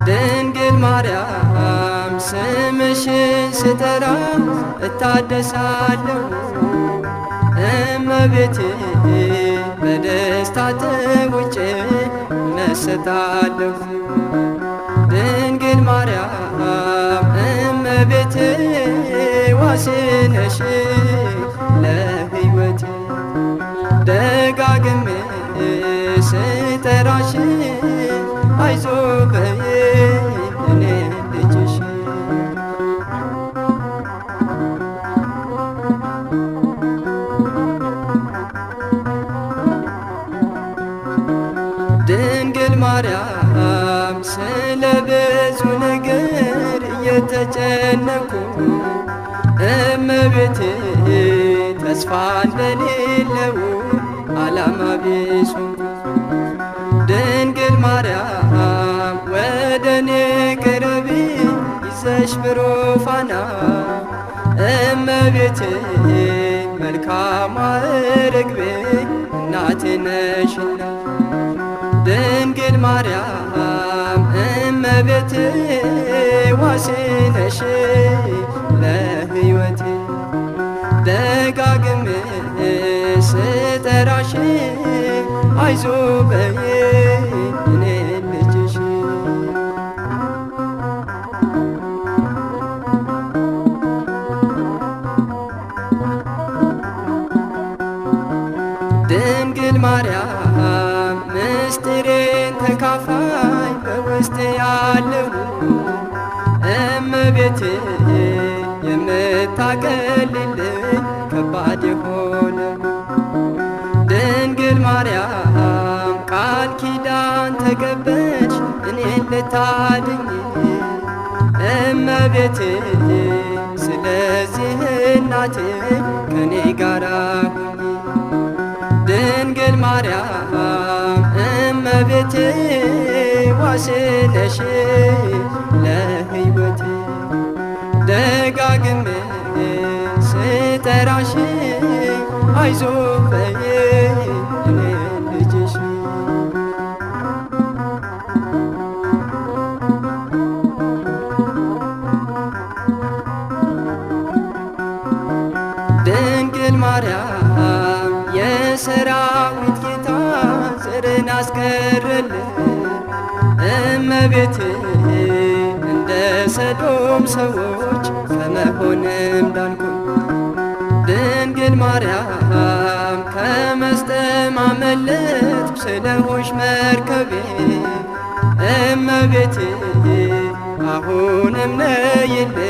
ድንግል ማርያም ስምሽን ስጠራ እታደሳለሁ። እመቤቴ በደስታ ተውጬ እመሰጣለሁ። ድንግል ማርያም እመቤቴ ዋሴ ነሽ ለሕይወቴ። ደጋግሜ ስጠራሽ አይዞህ በይኝ እኔ ልጅሽ። ድንግል ማርያም ስለ ብዙ ነገር እየተጨነኩ እመቤቴ ተስፋ እንደሌለው ዓላማ ቢስ ድንግል ማርያም ወደኔ ቅረቢ ይዘሽ ብሩፋና እመቤቴ መልካሟ ርግቤ እናቴ ነሽና። ድንግል ማርያም እመቤቴ ዋሴ ነሽ ለሕይወቴ። ደጋግሜ ስጠራሽ አይዞህ በይኝ እኔ ልጅሽ። ድንግል ማርያም ምስጢሬን ተካፋይ በውስጤ ያለው እመቤቴ የምታቀልልኝ ከባድ የሆነ ድንግል ማርያም ቃል ኪዳን ተገበች እኔን ልታድኝ እመቤቴ። ስለዚህ እናቴ ከኔ ጋራ ሁኚ። ድንግል ማርያም እመቤቴ ዋሴ ነሽ ለሕይወቴ። ደጋግሜ ስጠራሽ አይዞህ በይኝ እኔ ልጅሽ። ድንግል ማርያም የሰራዊት ጌታ ዘርን አስቀረልን እመቤቴ። እንደ ሰዶም ሰዎች ከመሆንም ዳንኩ። ድንግል ማርያም ከመስጠም አመለጥኩ ስለሆንሽ መርከቤ እመቤቴ። አሁንም ነይልኝ